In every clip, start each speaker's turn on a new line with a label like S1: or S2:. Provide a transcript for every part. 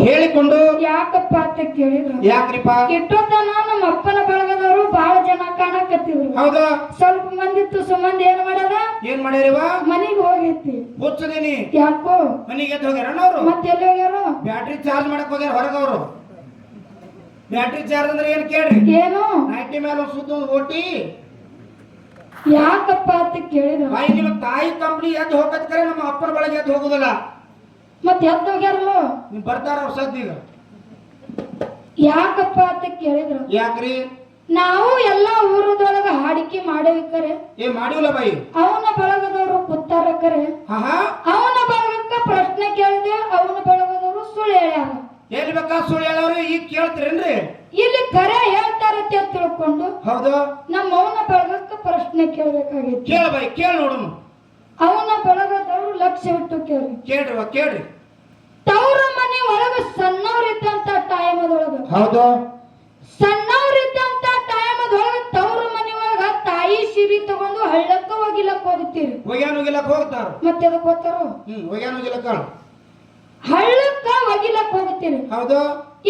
S1: ಹೇಳಿಕೊಂಡು
S2: ಯಾಕಪ್ಪ ಅಂತ ಕೇಳಿದ್ರು.
S1: ಯಾಕ್ರಿಪ್ಪ?
S2: ಇಟ್ಟೋತನ ನಮ್ಮ ಅಪ್ಪನ ಬಳಗದವರು ಬಹಳ ಜನ ಕಾಣಕತ್ತಿದ್ರು.
S1: ಹೌದಾ?
S2: ಸ್ವಲ್ಪ ಮಂದಿತ್ತು ಸುಮಂದಿ ಏನ್ ಮಾಡದ?
S1: ಏನ್ ಮಾಡ್ಯಾರಿವ?
S2: ಮನಿಗೆ ಹೋಗೈತಿ.
S1: ಹುಚ್ಚದೀನಿ.
S2: ಯಾಕೋ
S1: ಮನಿಗೆ ಎದ್ದು ಹೋಗ್ಯಾರ ಅವ್ರು?
S2: ಮತ್ತೆ ಎಲ್ಲಿ ಹೋಗ್ಯಾರು?
S1: ಬ್ಯಾಟ್ರಿ ಚಾರ್ಜ್ ಮಾಡಕ್ ಹೋಗ್ಯಾರ ಹೊರಗವ್ರು. ಬ್ಯಾಟ್ರಿ ಚಾರ್ಜ್ ಅಂದ್ರೆ ಏನ್ ಕೇಳ್ರಿ?
S2: ಏನು?
S1: ನೈಟಿ ಮೇಲೆ ಸುತ್ತ ಓಟಿ.
S2: ಯಾಕಪ್ಪ ಅಂತ ಕೇಳಿದ್ರು.
S1: ಬಾಯಿ ನಿಮ್ಮ ತಾಯಿ ಕಂಪ್ನಿ ಎದ್ದು ಹೋಗತ್ ಕರೆ ನಮ್ಮ ಅಪ್ಪನ ಬಳಗ ಎದ್ದು ಹೋಗುದಿಲ್ಲ.
S2: ಮತ್ತೆ ಎದ್ದು ಹೋಗ್ಯಾರಲ್ಲ?
S1: ನೀವ್ ಬರ್ತಾರ ಅವ್ರ ಸದ್ದೀಗ.
S2: ಯಾಕಪ್ಪ ಅಂತ ಕೇಳಿದ್ರು.
S1: ಯಾಕ್ರಿ?
S2: ನಾವು ಎಲ್ಲಾ ಊರದೊಳಗ ಹಾಡಿಕೆ ಮಾಡೇವಿಕರೆ
S1: ಏ ಮಾಡಿವಲ್ಲ ಬಾಯಿ.
S2: ಅವನ ಬಳಗದವರು ಕೂತಾರ ಕರೆ.
S1: ಹಾ
S2: ಅವನ ಬಳಗಕ್ಕ ಪ್ರಶ್ನೆ ಕೇಳಿದೆ, ಅವನ ಬಳಗದವರು ಸುಳ್ಳು ಹೇಳ್ಯಾರ.
S1: ಎಲ್ಲಿ ಬೇಕಾ ಸುಳ್ಳು ಹೇಳವ್ರಿ? ಈಗ ಕೇಳ್ತೀರೇನ್ರಿ?
S2: ಇಲ್ಲಿ ಕರೆ ಹೇಳ್ತಾರತ್ತೆ ಅಂತ ತಿಳ್ಕೊಂಡು
S1: ಹೌದು
S2: ನಮ್ಮ ಅವನ ಬಳಗಕ್ಕ ಪ್ರಶ್ನೆ ಕೇಳ್ಬೇಕಾಗಿತ್ತು.
S1: ಕೇಳ ಬಾಯಿ, ಕೇಳ ನೋಡೋಣ.
S2: ಅವನ ಬಳಗದವರು ಲಕ್ಷ್ಯ ಇಟ್ಟು
S1: ಕೇಳ್ರಿ ಕೇಳ್ರಿ.
S2: ತವ್ರ ಮನೆ ಒಳಗ ಸಣ್ಣವ್ರಿದ್ದಂತ ಟೈಮದೊಳಗ,
S1: ಹೌದು
S2: ಸಣ್ಣವ್ರಿದ್ದಂತ ಟೈಮದೊಳಗ ತವ್ರ ಮನೆ ಒಳಗ ತಾಯಿ ಸೀರೆ ತಗೊಂಡು ಹಳ್ಳಕ್ಕ ಒಗಿಲಕ್ ಹೋಗ್ತೀರಿ.
S1: ಒಗ್ಯಾನ ಒಗಿಲಕ್ ಹೋಗ್ತಾರ.
S2: ಮತ್ತೆ ಅದಕ್ಕೆ ಹೋಗ್ತಾರೋ?
S1: ಒಗ್ಯಾನ ಒಗಿಲಕ್ಕ
S2: ಹಳ್ಳಕ್ಕ ಒಗಿಲಕ್ ಹೋಗ್ತೀರಿ.
S1: ಹೌದು.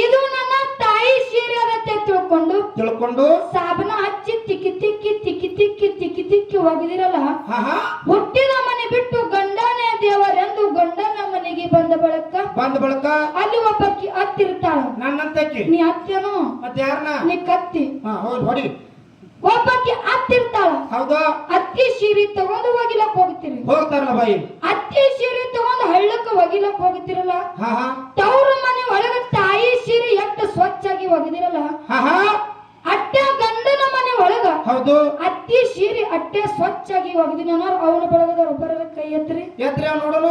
S2: ಇದು ನನ್ನ ತಾಯಿ ಸೀರೆ ಅದತ್ತೆ
S1: ತಿಳ್ಕೊಂಡು
S2: ಸಾಬನ ಹಚ್ಚಿ ತಿಕ್ಕಿ ತಿಕ್ಕಿ ತಿಕ್ಕಿ ತಿಕ್ಕಿ ತಿಕ್ಕಿ ತಿಕ್ಕಿ ಒಗದಿರಲ್ಲ. ಹುಟ್ಟಿದ ಮನೆ ಬಿಟ್ಟು ಗಂಡನೇ ದೇವರೆಂದು ಗಂಡನ ಮನೆಗೆ ಬಂದ ಬಳಕ ಅಲ್ಲಿ ಒಬ್ಬಕ್ಕಿ ಹತ್ತಿರ್ತಾಳ.
S1: ನನ್ನಂತಕ್ಕಿ
S2: ನೀ ಹತ್ತೇನು?
S1: ಮತ್ತೆ ಯಾರನ್ನ?
S2: ನೀ ಕತ್ತಿ.
S1: ಹೌದು ಹೊಡಿ.
S2: ಒಬ್ಬಕ್ಕಿ ಹತ್ತಿರ್ತಾಳ.
S1: ಹೌದಾ?
S2: ಅತ್ತಿ ಸೀರೆ ತಗೊಂಡು ಒಗಿಲಕ್ ಹೋಗ್ತೀರಿ.
S1: ಹೋಗ್ತಾರಲ್ಲ ಬಾಯಿ.
S2: ಅತ್ತಿ ಸೀರೆ ತಗೊಂಡು ಹಳ್ಳಕ್ಕ ಒಗಿಲಕ್ ಹೋಗ್ತಿರಲ್ಲ. ತವ್ರ ಮನೆ ಒಳಗ ತಾಯಿ ಸೀರೆ ಎಷ್ಟು ಸ್ವಚ್ಛಾಗಿ ಒಗದಿರಲ್ಲ. ಅಟ್ಟೆ ಗಂಡನ ಮನೆ ಒಳಗ
S1: ಹೌದು
S2: ಅತ್ತಿ ಸೀರೆ ಅಟ್ಟೆ ಸ್ವಚ್ಛಾಗಿ ಒಗದಿನ ಅವನ ಬಳಗದ ಒಬ್ಬರ ಕೈ ಎತ್ರಿ
S1: ನೋಡೋಣ.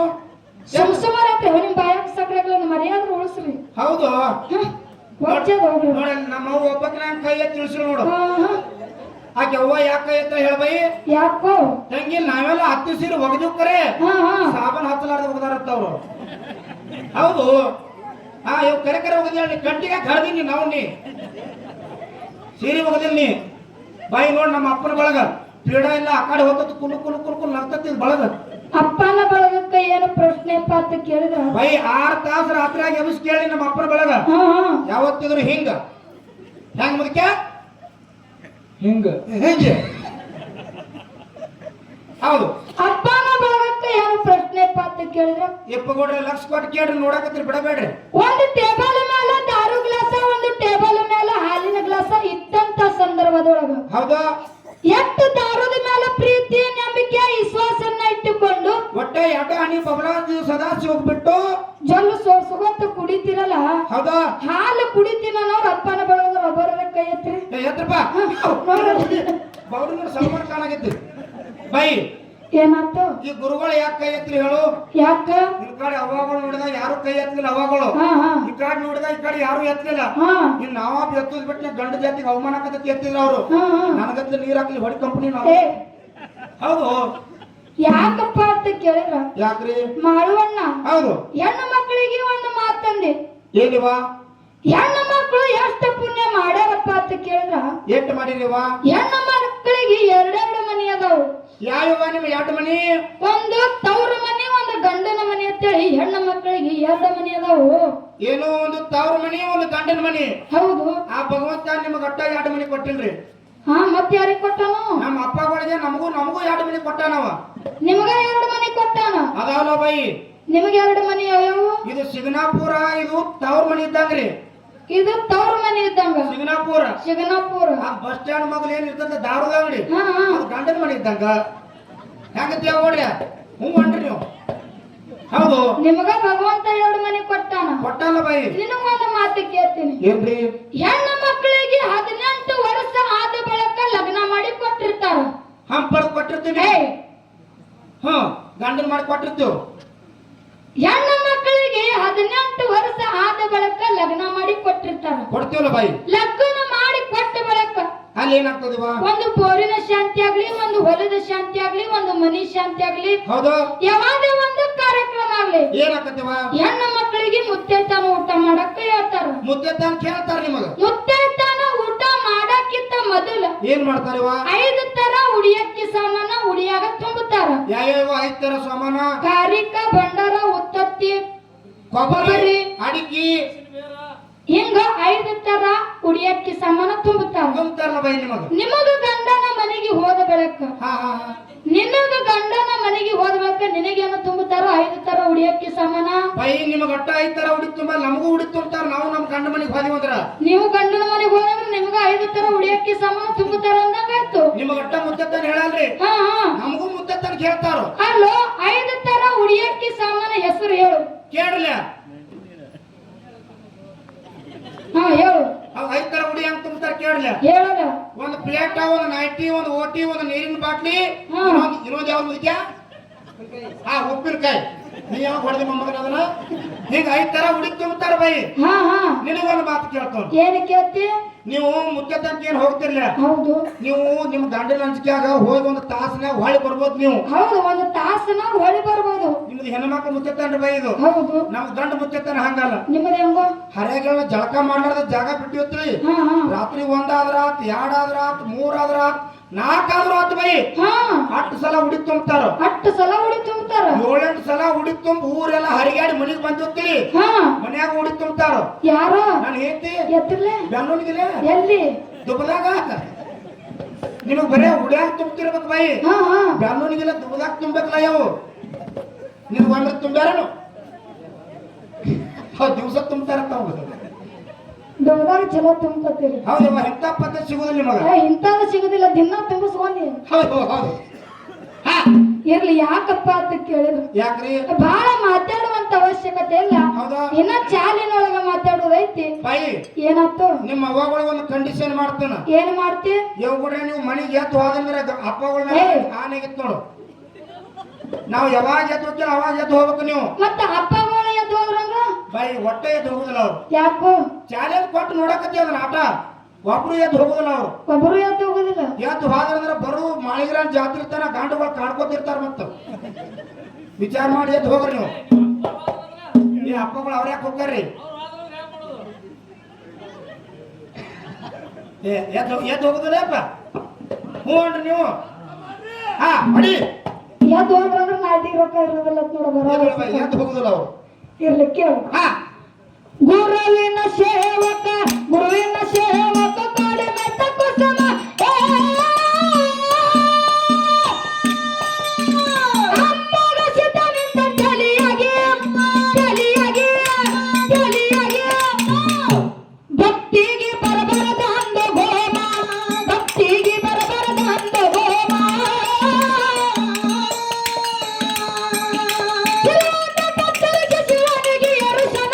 S2: ಸುಮಾರ ನಿಮ್ ಬಾಯಾಗ ಸಕ್ರಾಗ್ಲ ಮರ್ಯಾದ್ರೆ ಉಳಿಸ್ರಿ.
S1: ಹೌದು
S2: ನೋಡಿ
S1: ನಮ್ಮ ಒಬ್ಬಕ್ಕೆ ನಾನು ಕೈ ಎತ್ತಿ ತಿಳಿಸಿ ನೋಡು. ಆಕೆ ಅವ್ವ ಯಾಕ ಕೈ ಎತ್ತ ಹೇಳ್ಬೈ?
S2: ಯಾಕೋ
S1: ತಂಗಿ ನಾವೆಲ್ಲ ಹತ್ತಿ ಸೀರೆ ಒಗದಿವ್ ಕರೆ ಸಾಬನ್ ಹತ್ತಲಾರ್ದ ಒಗದಾರತ್ತ ಅವ್ರು. ಹೌದು ಇವ್ ಕರೆ ಕರೆ ಒಗದಿ ಗಂಟಿಗೆ ಕಡ್ದೀನಿ ನಾವು ನೀ ಸೀರೆ ಒಗದಿಲ್ ನೀ ಬಾಯಿ ನೋಡ್. ನಮ್ಮ ಅಪ್ಪನ ಬಳಗ ಪೀಡ ಇಲ್ಲ ಆ ಕಡೆ ಹೋಗ್ತತ್ ಕುಲು ಕುಲು ಕುಲು ಕುಲು ನಗ್ತತಿ ಬಳಗ.
S2: ಅಪ್ಪನ ಬಳಗಕ್ಕ ಏನು ಪ್ರಶ್ನೆ ಅಂತ ಕೇಳಿದ್ರ
S1: ಬೈ 6 ತಾಸು ರಾತ್ರಿಯಾಗಿ ಎಬ್ಬಿಸಿ ಕೇಳಿ ನಮ್ಮ ಅಪ್ಪನ ಬಳಗ ಯಾವತ್ತಿದ್ರು ಹಿಂಗ ಹೆಂಗ ಮುದಕ್ಕೆ ಹಿಂಗ ಹೇಗೆ. ಹೌದು
S2: ಅಪ್ಪನ ಬಳಗಕ್ಕ ಏನು ಪ್ರಶ್ನೆ ಅಂತ ಕೇಳಿದ್ರ
S1: ಎಪ್ಪಗೋಡ್ರೆ ಲಕ್ಷ ಕೊಟ್ಟು ಕೇಳ್ರಿ ನೋಡಕತ್ರಿ ಬಿಡಬೇಡ್ರಿ.
S2: ಒಂದು ಟೇಬಲ್ ಮೇಲೆ ದಾರು ಗ್ಲಾಸ, ಒಂದು ಟೇಬಲ್ ಮೇಲೆ ಹಾಲಿನ ಗ್ಲಾಸ ಇದ್ದಂತ ಸಂದರ್ಭದೊಳಗ
S1: ಹೌದಾ
S2: ಎಷ್ಟು ದಾರದ ಮೇಲೆ ಪ್ರೀತಿ ನಂಬಿಕೆ ವಿಶ್ವಾಸನ್ನ ಇಟ್ಟುಕೊಂಡು
S1: ಒಟ್ಟೆ ಎಡ ಹನಿ ಬಬಲಾ ಸದಾ ಹೋಗ್ಬಿಟ್ಟು
S2: ಜಲ್ಲು ಸೋರ್ಸುವಂತ ಕುಡಿತಿರಲ್ಲ.
S1: ಹೌದಾ
S2: ಹಾಲು ಕುಡಿತೀನವ್ರ ಅಪ್ಪನ ಬಳಗದ್ರ ಒಬ್ಬರ ಕೈ ಎತ್ರಿ.
S1: ಎತ್ರಪ್ಪ ಬೌಡ್ ಸಲ್ಮಾನ್ ಖಾನ್ ಆಗೈತಿ ಬೈ.
S2: ಏನಾಯ್ತು?
S1: ಈ ಗುರುಗಳು ಯಾಕೆ ಕೈ ಎತ್ತಲಿ ಹೇಳು?
S2: ಯಾಕ?
S1: ಈ ಕಡೆ ಅವಾಗಳು ನೋಡಿದ ಯಾರು ಕೈ ಎತ್ತಲಿಲ್ಲ. ಅವಾಗಳು ಈ ಕಡೆ ನೋಡಿದ ಈ ಕಡೆ ಯಾರು ಎತ್ತಲಿಲ್ಲ. ಇನ್ ನಾವ ಎತ್ತದ್ ಬಿಟ್ಟು ಗಂಡ ಜಾತಿಗೆ ಅವಮಾನ ಆಕತಿ ಎತ್ತಿದ್ರ ಅವ್ರು. ನನಗತ್ಲೆ ನೀರ್ ಹಾಕ್ಲಿ ಹೊಡಿ ಕಂಪನಿ ನಾವು. ಹೌದು
S2: ಯಾಕಪ್ಪ ಅಂತ ಕೇಳಿದ್ರ
S1: ಯಾಕ್ರಿ
S2: ಮಾಳುವಣ್ಣ
S1: ಹೌದು
S2: ಹೆಣ್ಣು ಮಕ್ಕಳಿಗೆ ಒಂದು ಮಾತಂದೆ.
S1: ಏನಿವಾ?
S2: ಹೆಣ್ಣು ಮಕ್ಕಳು ಎಷ್ಟು ಪುಣ್ಯ ಮಾಡ್ಯಾರಪ್ಪ ಅಂತ ಕೇಳಿದ್ರ
S1: ಎಷ್ಟು ಮಾಡಿರಿವಾ?
S2: ಹೆಣ್ಣು ಮಕ್ಕಳಿಗೆ 2 ಮನಿ ಅದಾವು.
S1: ಯಾವ ನಿಮ್ಮ 2 ಮನಿ?
S2: ಒಂದು ತವ್ರ ಮನಿ, ಒಂದು ಗಂಡನ ಮನಿ ಅಂತೇಳಿ ಹೆಣ್ಣು ಮಕ್ಕಳಿಗೆ 2 ಮನಿ ಅದಾವು.
S1: ಏನೋ ಒಂದು ತವ್ರ ಮನಿ, ಒಂದು ಗಂಡನ ಮನಿ.
S2: ಹೌದು.
S1: ಆ ಭಗವಂತ ನಿಮ್ಗೆ ಅಟ್ಟ 2 ಮನಿ ಕೊಟ್ಟಿಲ್ರಿ?
S2: ಮತ್ತೆ ಯಾರಿಗೆ ಕೊಟ್ಟಾನು?
S1: ನಮ್ಮ ಅಪ್ಪಗಳಿಗೆ ನಮಗೂ 2 ಮನಿ ಕೊಟ್ಟಾನವ. ನಿಮಗ
S2: 2 ಮನಿ ಕೊಟ್ಟಾನ?
S1: ಅದಾವಲ್ಲ ಬೈ.
S2: ನಿಮಗೆ 2 ಮನಿ ಯಾವ್ಯಾವು?
S1: ಇದು ಸಿಗ್ನಾಪುರ, ಇದು ತವ್ರ ಮನಿ ಇದ್ದಂಗ್ರಿ.
S2: ಇದು ತವ್ರ ಮನಿ ಇದ್ದಂಗ
S1: ಸಿಗ್ನಾಪುರ.
S2: ಆ
S1: ಬಸ್ ಸ್ಟ್ಯಾಂಡ್ ಮಗಲ್ ಏನ್ ಇರ್ತದ ದಾರುದ ಅಂಗಡಿ, ಅದು ಗಂಡನ ಮನಿ ಇದ್ದಂಗ. ಹೆಂಗತಿ ಓಡ್ರಿ ಅನ್ರಿ ನೀವು. ಹೌದು
S2: ನಿಮಗ ಭಗವಂತ 2 ಮನಿ
S1: ಕೊಟ್ಟಾನ ಬೈ.
S2: ನಿನಗೊಂದು ಮಾತು ಕೇಳ್ತೀನಿ.
S1: ಏನ್ರಿ?
S2: ಹೆಣ್ಣು ಮಕ್ಕಳಿಗೆ 18 ವರ್ಷ ಆದ ಬಳಿಕ ಲಗ್ನ ಮಾಡಿ ಕೊಟ್ಟಿರ್ತಾರ.
S1: ಪಡೆದು ಕೊಟ್ಟಿರ್ತೀವಿ. ಗಂಡನ ಮಾಡಿ ಕೊಟ್ಟಿರ್ತೀವಿ.
S2: ಹೆಣ್ಣು ಮಕ್ಕಳಿಗೆ 18 ವರ್ಷ ಆದ ಬಳಿಕ ಲಗ್ನ ಮಾಡಿ ಕೊಟ್ಟಿರ್ತಾರ.
S1: ಕೊಡ್ತೀವಲ್ಲ ಬಾಯಿ.
S2: ಲಗ್ನ ಮಾಡಿ ಕೊಟ್ಟ ಬಳಿಕ
S1: ಅಲ್ಲಿ ಏನಾಗ್ತದಿವ?
S2: ಒಂದು ಬೋರಿನ ಶಾಂತಿ ಆಗ್ಲಿ, ಒಂದು ಹೊಲದ ಶಾಂತಿ ಆಗ್ಲಿ, ಒಂದು ಮನಿ ಶಾಂತಿ ಆಗ್ಲಿ,
S1: ಹೌದು
S2: ಯಾವ್ದೇ ಒಂದು ಕಾರ್ಯಕ್ರಮ ಆಗ್ಲಿ
S1: ಏನಾಗ್ತದಿವ?
S2: ಹೆಣ್ಣು ಮಕ್ಕಳಿಗೆ ಮುತ್ತೈತಾನ ಊಟ ಮಾಡಕ್ಕ ಹೇಳ್ತಾರ.
S1: ಮುತ್ತೈತಾನ ಕೇಳ್ತಾರ ನಿಮಗ.
S2: ಮುತ್ತೈತಾನ ಊಟ ಮಾಡಕ್ಕಿಂತ ಮೊದಲ
S1: ಏನ್ ಮಾಡ್ತಾರಿವ?
S2: 5 ತರ ಉಡಿಯಕ್ಕಿ ಸಾಮಾನ ಉಡಿಯಾಗ ತುಂಬುತ್ತಾರ.
S1: ಯಾವ್ಯಾವ 5 ತರ ಸಾಮಾನ?
S2: ಕಾರಿಕ, ಬಂಡಾರ, ಉತ್ತತ್ತಿ,
S1: ಕೊಬ್ಬರಿ, ಅಡಿಕೆ,
S2: 5 ತರ ಉಡಿಯಕ್ಕಿ ಸಾಮಾನ ತುಂಬುತ್ತಾರ.
S1: ತುಂಬ್ತಾರಲ್ಲ ಬೈ
S2: ನಿಮಗ ಗಂಡನ ಮನೆಗೆ ಹೋದ ಬೆಳಕ ನಿನಗ ಗಂಡನ ಮನೆಗೆ ಹೋದ ಬೆಳಕ ನಿನಗೇನು ತುಂಬುತ್ತಾರ? 5 ತರ ಉಡಿಯಕ್ಕಿ ಸಾಮಾನ.
S1: ಬೈ ನಿಮಗ ಅಟ್ಟ 5 ತರ ಉಡಿ ತುಂಬ, ನಮಗೂ ಉಡಿ ತುಂಬ್ತಾರ. ನಾವು ನಮ್ಮ ಗಂಡ ಮನೆಗೆ ಹೋದಿವಂದ್ರ
S2: ನೀವು ಗಂಡನ ಮನೆಗೆ ಹೋದ್ರೆ ನಿಮಗ 5 ತರ ಉಡಿಯಕ್ಕಿ ಸಾಮಾನ ತುಂಬುತ್ತಾರ ಅಂದಂಗಾಯ್ತು.
S1: ನಿಮಗ ಅಟ್ಟ ಮುದ್ದತ್ತನ ಹೇಳಲ್ರಿ, ನಮಗೂ ಮುದ್ದತ್ತನ ಕೇಳ್ತಾರ.
S2: ಅಲ್ಲೋ 5 ತರ ಉಡಿಯಕ್ಕಿ ಸಾಮಾನ ಹೆಸರು ಹೇಳು
S1: ಕೇಳಲ್ಲ.
S2: ಹೇಳು.
S1: 5 ತರ ಉಡಿ ಹೆಂಗ್ ತುಂಬ್ತಾರ ಕೇಳಲ್ಲ.
S2: ಹೇಳಲ್ಲ.
S1: ಒಂದು ಪ್ಲೇಟ್, ಒಂದು ನೈಟಿ, ಒಂದು ಓಟಿ, ಒಂದು ನೀರಿನ ಬಾಟ್ಲಿ, ಇನ್ನೊಂದು ಯಾವ್ದು ಮುದ್ಯ? ಉಪ್ಪಿನಕಾಯಿ. ನೀ ಯಾವಾಗ ಹೊಡೆದಿ ಮೊಮ್ಮಗನ ಅದನ್ನ? ಈಗ 5 ತರ ಉಡಿ ತುಂಬ್ತಾರ ಬೈ. ನಿನಗೊಂದು ಮಾತು ಕೇಳ್ತಾವ.
S2: ಏನು ಕೇಳ್ತಿ?
S1: ನೀವು ಮುದ್ದತ್ತಂಕ ಏನ್ ಹೋಗ್ತಿರ್ಲ,
S2: ಹೌದು.
S1: ನೀವು ನಿಮ್ ಗಂಡನ ಅಂಜಿಕೆಯಾಗ ಹೋಗಿ ಒಂದು ತಾಸನ್ಯಾಗ ಹೊಳಿ ಬರ್ಬೋದು. ನೀವು
S2: ಹೌದು, ಒಂದು ತಾಸನಾಗ ಹೊಳಿ ಬರ್ಬೋದು.
S1: ನಿಮ್ದು ಹೆಣ್ಮಕ್ಳು ಮುದ್ದತ್ತನ್ರಿ ಬೈ ಇದು.
S2: ಹೌದು.
S1: ನಮ್ ಗಂಡ ಮುದ್ದತ್ತನ ಹಂಗಲ್ಲ.
S2: ನಿಮ್ಮದ ಹೆಂಗೋ?
S1: ಹರೆಗಳ ಜಳಕ ಮಾಡ್ಲಾರ್ದ ಜಾಗ ಬಿಟ್ಟಿರ್ತೀವಿ. ರಾತ್ರಿ 1 ಆದ್ರ ಆತ್, 2 ಆದ್ರ ಆತ್, 3 ಆದ್ರ ಆತ್, 4 ಆದ್ರ ಆತ್ ಬೈ. 8 ಸಲ ಉಡಿ ತುಂಬ್ತಾರ.
S2: 8 ಸಲ ಉಡಿ ತುಂಬ್ತಾರ.
S1: 7-8 ಸಲ ಉಡಿ ತುಂಬ ಊರೆಲ್ಲ ಹರಿಗಾಡಿ ಮನಿಗ್ ಬಂದಿರ್ತೀವಿ. ಮನ್ಯಾಗ ಉಡಿ ತುಂಬ್ತಾರ.
S2: ಯಾರೋ
S1: ನಾನು ಹೇಳ್ತಿ
S2: ಎತ್ತಿರ್ಲೆ
S1: ಬೆನ್ನೂನಿಗಿಲ್ಲ
S2: ಎಲ್ಲಿ
S1: ದುಬ್ಬದಾಗ ನಿಮಗ್ ಬರೇ ಉಡ್ಯಾಗ ತುಂಬ್ತಿರ್ಬೇಕು ಬೈ. ಬೆನ್ನೂನಿಗಿಲ್ಲ ದುಬ್ಬದಾಗ ತುಂಬೇಕಲ್ಲ ಯಾವ. ನಿಮ್ಗೆ ಒಮ್ಮೆ ತುಂಬ್ಯಾರನು ದಿವಸ ತುಂಬ್ತಾರತ್ತ ಹೋಗುದು.
S2: ದುಬ್ಬದಾಗ ಚಲೋ ತುಂಬ್ಕೊತೀರಿ.
S1: ಹೌದಮ್ಮ, ಎಂತ ಪದ್ಧತಿ ಸಿಗುದಿಲ್ಲ ನಿಮಗ.
S2: ಇಂಥದ್ದು ಸಿಗುದಿಲ್ಲ, ದಿನ ತುಂಬಿಸ್ಕೊಂಡಿ.
S1: ಹೌದು ಹೌದು.
S2: ಇರ್ಲಿ, ಯಾಕಪ್ಪ ಅಂತ ಕೇಳಿದ್ರು.
S1: ಯಾಕ್ರಿ?
S2: ಬಹಳ ಮಾತಾಡುವಂತ ಅವಶ್ಯಕತೆ ಇಲ್ಲ. ಇನ್ನ ಚಾಲಿನೊಳಗ ಮಾತಾಡೋದೈತಿ.
S1: ಬಾಯಿ
S2: ಏನಾಯ್ತು?
S1: ನಿಮ್ಮ ಅವ್ವಗಳಿಗೆ ಒಂದು ಕಂಡೀಷನ್ ಮಾಡ್ತಾನ.
S2: ಏನ್ ಮಾಡ್ತಿ?
S1: ಇವ್ಗಡ್ರೆ ನೀವು ಮನಿಗೆ ಎದ್ದು ಹೋದಂದ್ರೆ ಅಪ್ಪಗಳ ಆನೆಗಿತ್ತು ನೋಡು. ನಾವು ಯಾವಾಗ ಎದ್ದು ಹೋಗ್ತೀರ ಅವಾಗ ಎದ್ದು ಹೋಗ್ಬೇಕು ನೀವು.
S2: ಮತ್ತೆ ಅಪ್ಪಗಳು ಎದ್ದು ಹೋದ್ರಂಗ
S1: ಬಾಯಿ ಹೊಟ್ಟೆ ಎದ್ದು ಹೋಗುದಿಲ್ಲ ಅವ್ರು.
S2: ಯಾಕೋ?
S1: ಚಾಲೆಂಜ್ ಕೊಟ್ಟು ನೋಡಕತ್ತಿ ಅದನ್ನ ಆಟ. ಒಬ್ರು ಎದ್ದು ಹೋಗುದಿಲ್ಲ ಅವ್ರು.
S2: ಒಬ್ಬರು ಎದ್ದು ಹೋಗುದಿಲ್ಲ.
S1: ಎದ್ದು ಹೋದ್ರಂದ್ರೆ ಬರು ಮಾಳಿಗ್ರಾನ್ ಜಾತ್ರೆ ತನ ಗಾಂಡುಗಳು ಕಾಡ್ಕೋತಿರ್ತಾರ. ಮತ್ತ ವಿಚಾರ ಮಾಡಿ ಎದ್ದು ಹೋಗ್ರಿ ನೀವು. ಈ ಅಪ್ಪಗಳು ಅವ್ರ ಯಾಕೆ ಹೋಗ್ತಾರ್ರಿ? ಎದ್ದು ಹೋಗುದಿಲ್ಲ ಅಪ್ಪ. ಹ್ಞೂ ಅನ್ರಿ ನೀವು. ಅಡಿ
S2: ಎದ್ದು ಹೋದ್ರಂದ್ರೆ ನಾಟಿಗೆ ರೊಕ್ಕ ಇರೋದಿಲ್ಲ ನೋಡ.
S1: ಎದ್ದು ಹೋಗುದಿಲ್ಲ ಅವ್ರು.
S2: ಇರ್ಲಿ ಕೇಳು. ಗುರುವಿನ ಸೇವಕ ಗುರುವಿನ ಸೇವಕ ಕಡಿಮೆ ತಪ್ಪಸಮ ಭಕ್ತಿಗೆ ಬರಬರದ ಅಂದ ಗೋಮ, ಭಕ್ತಿಗೆ ಬರಬರದ ಅಂದ ಗೋಮ. ಶಿವನಿಗೆ ಅರಸನ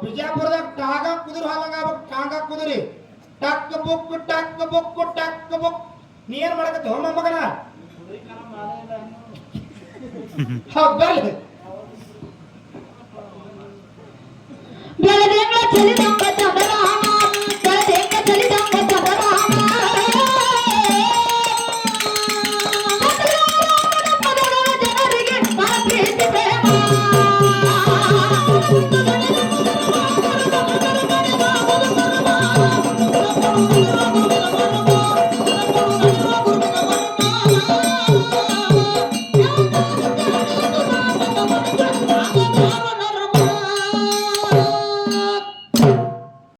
S1: ಬಿಜಾಪುರದಾಗ ಟಾಗ ಕುದುರೆ ಹಾಲಂಗ ಟಾಂಗ ಕುದುರಿ ಟಕ್ ಬುಕ್ ಟಕ್ ಬುಕ್ ಟಕ್ ಬುಕ್. ನೀ ಏನ್ ಮಾಡಕತ್ತಿ ಹೋಮ ಮಗನ?
S2: ಬೆಳೆದ